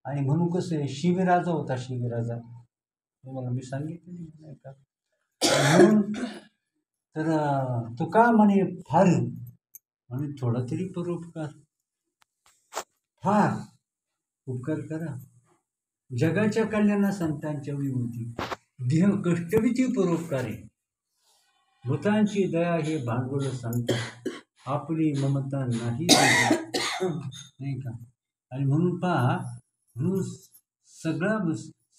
आणि म्हणून कसं आहे, शिबिराजा होता शिबिराजा, तुम्हाला मी सांगितलं नाही का. म्हणून तर तो का म्हणे फार म्हणे थोडा तरी परोपकार, फार उपकार करा. जगाच्या कल्याणा संतांच्या विभूती, देह कष्टविधी परोपकार आहे. भूतांची दया हे भांडवल संत, आपली ममता नाही नाही का. आणि म्हणून पहा, म्हणून सगळा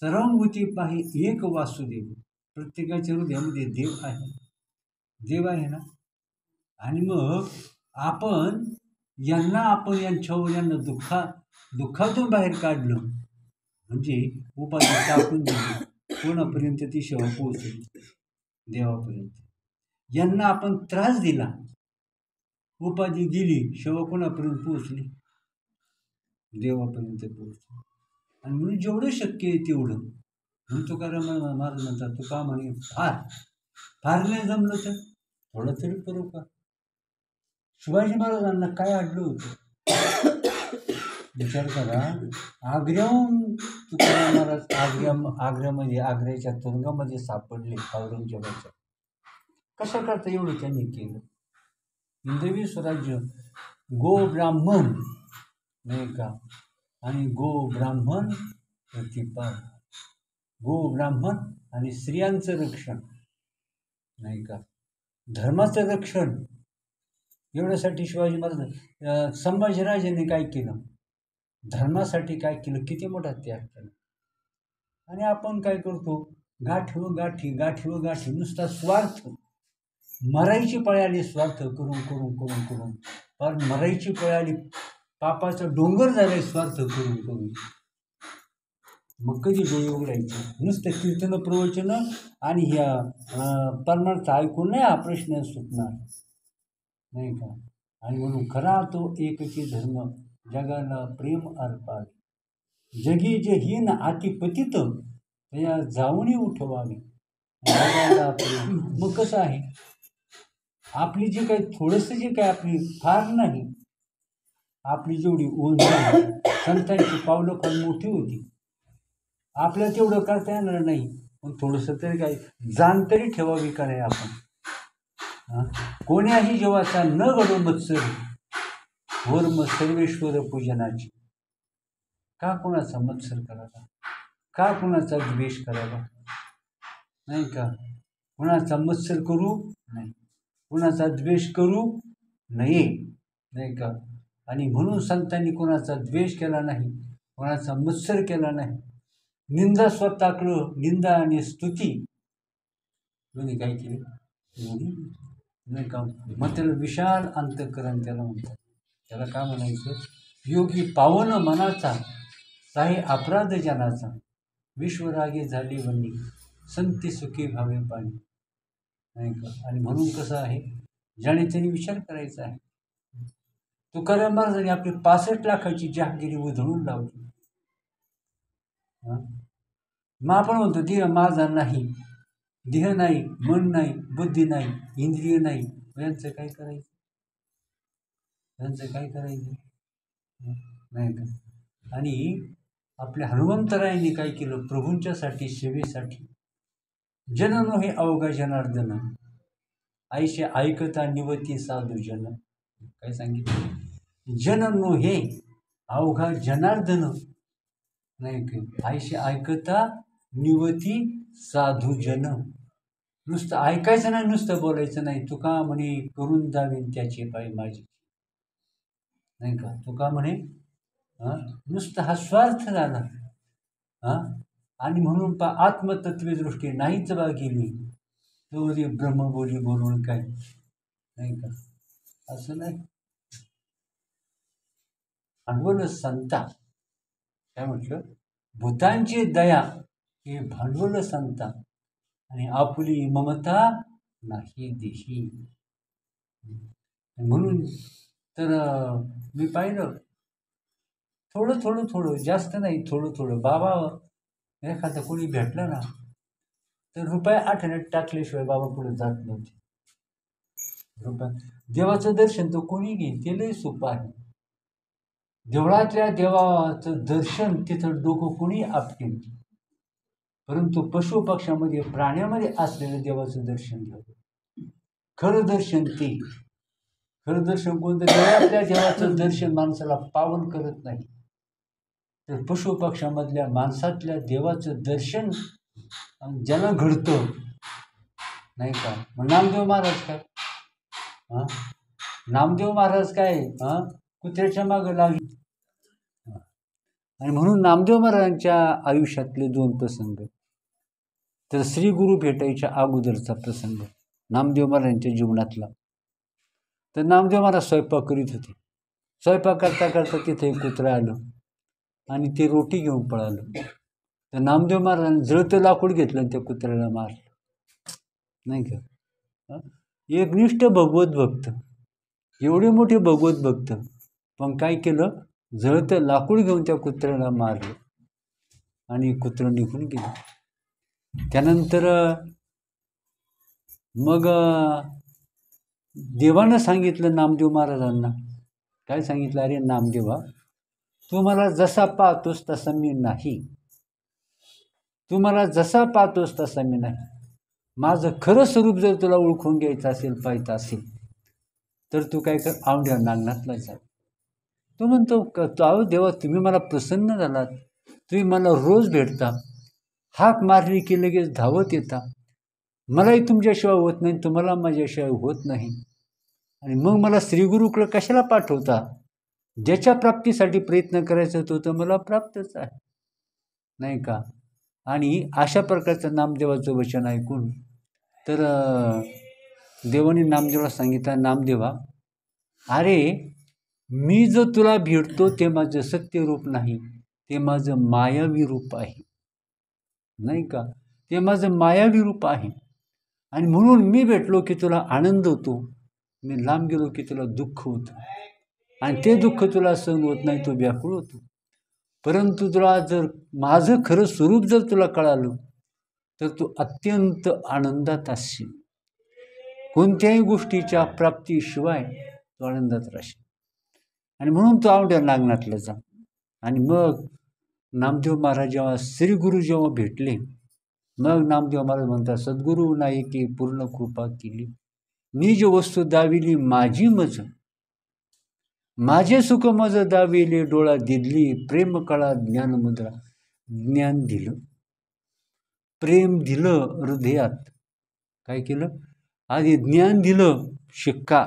सर्वांभूती पाही एक वासुदेव, प्रत्येकाच्या हृदयामध्ये देव आहे, देव आहे ना. आणि मग आपण यांना दुःखातून बाहेर काढलं म्हणजे उपाधी टाकून दिली, कोणापर्यंत ती सेवा पोहोचली, देवापर्यंत. यांना आपण त्रास दिला, उपाधी दिली, सेवा कोणापर्यंत पोहोचली, देवापर्यंत पोहोचली. आणि म्हणून जेवढं शक्य आहे तेवढं, म्हणून तुकाराम महाराज म्हणतात, तुका म्हणे फार नाही जमलं तर थोडं तरी करू का. शिवाजी महाराजांना काय अडलं होतं विचार करा. आग्र्याहून तुकाराम महाराज आग्र्यामध्ये आग्र्याच्या तुरुंगामध्ये सापडले औरंगजेबाच्या. कशा करता एवढं त्यांनी केलं. हिंदवी स्वराज्य, गो ब्राह्मण नाही का, आणि गो ब्राह्मण प्रतिपाद, गो ब्राह्मण आणि स्त्रियांचं रक्षण नाही का, धर्माचं रक्षण. एवढ्यासाठी शिवाजी महाराज, संभाजीराजांनी काय केलं, धर्मासाठी काय केलं, किती मोठा त्याग केला. आणि आपण काय करतो, गाठी व गाठी, नुसता स्वार्थ, मरायची पळाली स्वार्थ करून करून करून करून, पण मरायची पळाली, पापाचं डोंगर झालंय स्वार्थ करून करून. मग कधी डोळे उघडायचे. नुसतं कीर्तन प्रवचन आणि ह्या परमार्थ ऐकून नाही हा प्रश्न सुटणार नाही का. आणि म्हणून खरा तो एकची धर्म, जगाला प्रेम अर्पावे, जगी जे हीन अतिपतित त्या जाऊनी उठवावे. मग कसं आहे, आपली जी काही थोडंसं जे काही आपली फार नाही, आपली जेवढी ओंज संतांची पावलं फार मोठी होती, आपल्याला तेवढं करता येणार नाही, पण थोडंसं तरी काय जाण तरी ठेवावी का नाही आपण. कोण्याही जीवाचा न घडो मत्सर, वर्म सर्वेश्वर पूजनाची. का कोणाचा मत्सर करावा, का कोणाचा द्वेष करावा नाही का. कोणाचा मत्सर करू नाही, कोणाचा द्वेष करू नये नाही का. आणि म्हणून संतांनी कोणाचा द्वेष केला नाही, कोणाचा मत्सर केला नाही. निंदा स्वतःकडं, निंदा आणि स्तुती दोन्ही काय केली नाही का. मग त्याला विशाल अंतःकरण त्याला म्हणतात. त्याला काय म्हणायचं, योगी पावन मनाचा, साहे अपराध जनाचा, विश्वरागे झाले वनी, संती सुखी भावे पाणी नाही का. आणि म्हणून कसं आहे, ज्याने त्यांनी विचार करायचा आहे. तुकाराम महाराजांनी आपली 65 लाखाची जहागिरी उधळून लावली. मग आपण म्हणतो देह माझा नाही, देह नाही, मन नाही, बुद्धी नाही, इंद्रिय नाही, यांचं काय करायचं, यांचं काय करायचं नाही का. आणि आपल्या हनुमंतरायांनी काय केलं, प्रभूंच्यासाठी सेवेसाठी, जन नो हे अवघा जनार्दन, आईशे ऐकता निवती साधू जन. काय सांगितलं, जन नो हे अवघा जनार्दन नाही का, आईशे ऐकता निवती साधू जन. नुसतं ऐकायचं नाही, नुसतं बोलायचं नाही. तुका म्हणे करून जावीन त्याचे पाय माझे नाही का. तुका म्हणे नुसतं हा स्वार्थ झाला. आणि म्हणून आत्मतत्वदृष्टी नाहीच बा गेली, तोरी ब्रह्मबोली बोलून काय नाही का. असं नाही. भांडवल संता काय म्हटलं, भूतांची दया हे भांडवल संता, आणि आपली ममता नाही देही. म्हणून तर मी पाहिलं, थोडं थोडं थोडं, जास्त नाही, थोडं थोडं. बाबा एखादा कोणी भेटलं ना तर रुपये आठवण्यात टाकल्याशिवाय बाबा पुढे जात नव्हते. रुपये देवाचं दर्शन तर कोणी घेईल, ते लय सोपं आहे देवळातल्या देवाचं दर्शन तिथं डोकं कुणी आपटेल, परंतु पशु पक्ष्यामध्ये प्राण्यामध्ये असलेल्या देवाचं दर्शन घ्यावं. खरं दर्शन ते, खरं दर्शन कोणतं? देवळातल्या देवाचं दर्शन माणसाला पावन करत नाही, तर पशु पक्ष्यामधल्या माणसातल्या देवाचं दर्शन ज्याला घडतं नाही का. मग नामदेव महाराज काय, नामदेव महाराज काय कुत्र्याच्या मागं लागले. आणि म्हणून नामदेव महाराजांच्या आयुष्यातले 2 प्रसंग, तर श्री गुरु भेटायच्या अगोदरचा प्रसंग नामदेव महाराजांच्या जीवनातला. तर नामदेव महाराज स्वयंपाक करीत होते. स्वयंपाक करता करता तिथे एक कुत्रं आलं आणि ते रोटी घेऊन पळालं. तर नामदेव महाराजांनी जळतं लाकूड घेतलं आणि त्या कुत्र्याला मारलं नाही का. एक निष्ठ भगवत भक्त, एवढे मोठे भगवत भक्त, पण काय केलं? जळतं लाकूड घेऊन त्या कुत्र्याला मारलं आणि कुत्रं निघून गेलं. त्यानंतर मग देवानं सांगितलं नामदेव महाराजांना, काय सांगितलं? अरे नामदेवा, तू मला जसा पाहतोस तसा मी नाही, तू मला जसा पाहतोस तसा मी नाही. माझं खरं स्वरूप जर तुला ओळखून घ्यायचं असेल, पाहायचं असेल, तर तू काय कर, औंढ्या नागनाथला जा. तो म्हणतो, अहो देवा, तुम्ही मला प्रसन्न झालात, तुम्ही मला रोज भेटता, हाक मारली की लगेच धावत येता, मलाही तुमच्याशिवाय होत नाही, तुम्हाला माझ्याशिवाय होत नाही, आणि मग मला श्रीगुरूकडे कशाला पाठवता? ज्याच्या प्राप्तीसाठी प्रयत्न करायचा तो तर मला प्राप्तच आहे नाही का. आणि अशा प्रकारचं नामदेवाचं वचन ऐकून तर देवाने नामदेवाला सांगितलं, नामदेवा, अरे मी जो तुला भेटतो ते माझं सत्य रूप नाही, ते माझं मायावी रूप आहे नाही का. ते माझं मायावी रूप आहे, आणि म्हणून मी भेटलो की तुला आनंद होतो, मी लांब गेलो की तुला दुःख होतं, आणि ते दुःख तुला सहन होत नाही, तो व्याकुळ होतो. परंतु तुला जर माझं खरं स्वरूप जर तुला कळालं तर तू अत्यंत आनंदात असशील, कोणत्याही गोष्टीच्या प्राप्तीशिवाय तू आनंदात राहशील. आणि म्हणून तू औंढ्या नागनाथला जा. आणि मग नामदेव महाराज जेव्हा श्रीगुरू जेव्हा भेटले, मग नामदेव महाराज म्हणतात, सद्गुरू नायकी पूर्ण कृपा केली, निज वस्तू दाविली माझी मज, माझे सुख मज दाविले डोळा दिदली, प्रेम कळा ज्ञान मुद्रा, ज्ञान दिलं, प्रेम दिलं हृदयात. काय केलं? आधी ज्ञान दिलं, शिक्का,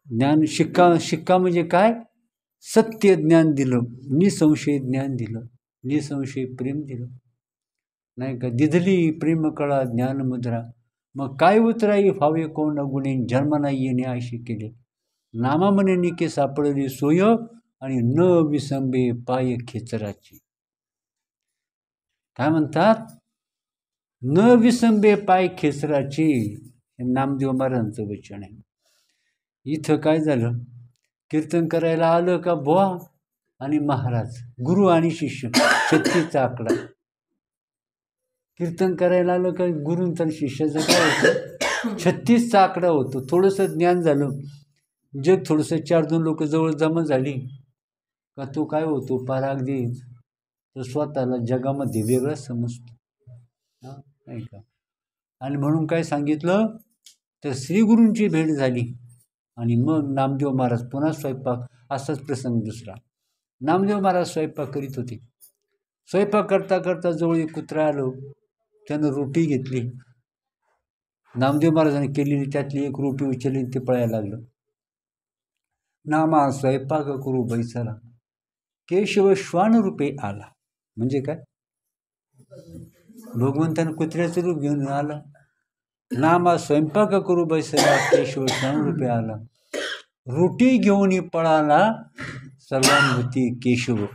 ज्ञान शिक्का, शिक्का म्हणजे काय? सत्य ज्ञान दिलं, निसंशय ज्ञान दिलं, निसंशय प्रेम दिलं नाही का. दिधली प्रेम कळा ज्ञान मुद्रा, मग काय उतराई फावे कोण गुणे, जन्म नाही येणे अशी केले, नामा म्हणे निके सापडली सोय, आणि न विसंबे पाय खेचराची. काय म्हणतात? न विसंबे पाय खेचराची, हे नामदेव महाराजांचं वचन आहे. इथं काय झालं? कीर्तन करायला आलं का बुवा आणि महाराज, गुरु आणि शिष्य, 36चा आकडा. कीर्तन करायला आलं का गुरूंचा शिष्याचं काय होतं? 36चा आकडा होतो. थोडंसं ज्ञान झालं, जग थोडंसं 4-2 लोक जवळ जमा झाली का तो काय होतो? पार अगदी तो स्वतःला जगामध्ये वेगळं समजतो नाही का. आणि म्हणून काय सांगितलं, तर श्रीगुरूंची भेट झाली, आणि मग नामदेव महाराज पुन्हा स्वयंपाक. असाच प्रसंग दुसरा, नामदेव महाराज स्वयंपाक करीत होते. स्वयंपाक करता करता जवळ एक कुत्रा आलो, त्यानं रोटी घेतली, नामदेव महाराजांनी केलेली त्यातली एक रोटी उचलली, ते पळायला लागलं. नामा स्वयंपाक करू बैसला, केशव श्वान रूपे आला. म्हणजे काय? भगवंतानं कुत्र्याचं रूप घेऊन आला. नामा स्वयंपाक करू बैसला, केशव श्वान रूपे आला, रोटी घेऊन पळाला सर्वांभूती केशव.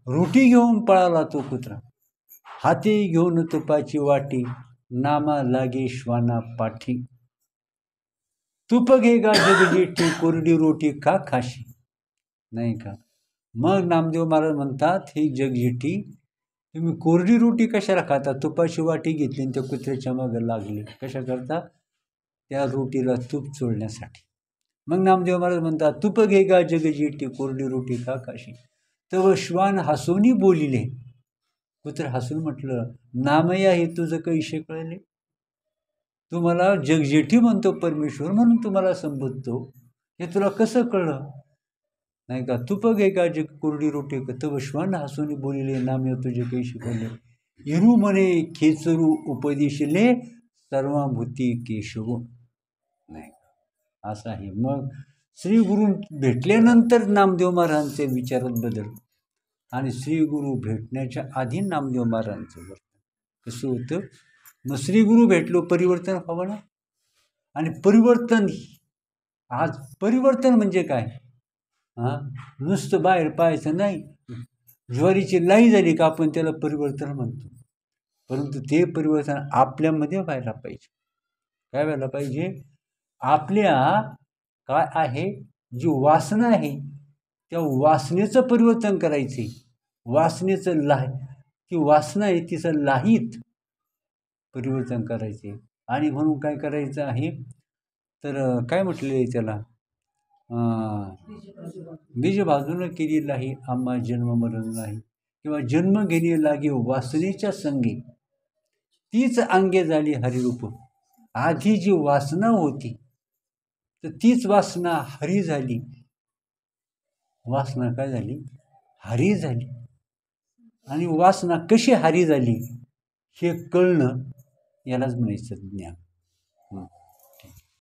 रोटी घेऊन पळाला तो कुत्रा, हाती घेऊन तुपाची वाटी, नामा लागे श्वाना पाठी, तूप घे गा जगजेठी, कोरडी रोटी का खाशी नाही का. मग नामदेव महाराज म्हणतात, ही जगजेठी, तुम्ही कोरडी रोटी कशाला खाता? तुपाची वाटी घेतली आणि त्या कुत्र्याच्या मागे लागली, कशा करता? त्या रोटीला तूप चोळण्यासाठी. मग नामदेव महाराज म्हणतात, तुप घे गा जगजेठी कोरडी रोटी खा काशी, तव श्वान हसोनी बोलिले. कुत्र हसून म्हटलं, नामया हे तुझं कैसे कळले? तू मला जगजेठी म्हणतो परमेश्वर, म्हणून तुम्हाला संबोधतो, हे तुला कसं कळलं? नाही का, तुप घे का जग कोरडी रोटी तव श्वान हसून बोलिले, नामया तुझे कैसे कळले? इरू म्हणे खेचरू उपदेशले, सर्वाभूती केशव. नाही असं आहे. मग श्री गुरु भेटल्यानंतर नामदेव महाराजांचे विचारात बदल, आणि श्री गुरु भेटण्याच्या आधी नामदेव महाराजांचं वर्तन कसं होतं. मग श्री गुरु भेटलो, परिवर्तन हवं ना. आणि परिवर्तन, आज परिवर्तन म्हणजे काय? नुसतं बाहेर पाहायचं नाही. ज्वारीची लाई झाली का आपण त्याला परिवर्तन म्हणतो, परंतु ते परिवर्तन आपल्यामध्ये व्हायला पाहिजे. काय व्हायला पाहिजे? आपल्या काय आहे, जी वासना आहे त्या वासनेचं परिवर्तन करायचे. वासनेचं ती वासना आहे तिचं लाहीत परिवर्तन करायचे. आणि म्हणून काय करायचं आहे, तर काय म्हटलेलं आहे त्याला, बीज बाजूनं केली लाही आम्हा जन्म मरण नाही, किंवा जन्म घेणे लागे वासनेच्या संगे, तीच अंगे झाली हरिरूप. आधी जी वासना होती तर तीच वासना हरी झाली. वासना काय झाली? हरी झाली. आणि वासना कशी हरी झाली हे कळणं, यालाच म्हणायचं ज्ञान.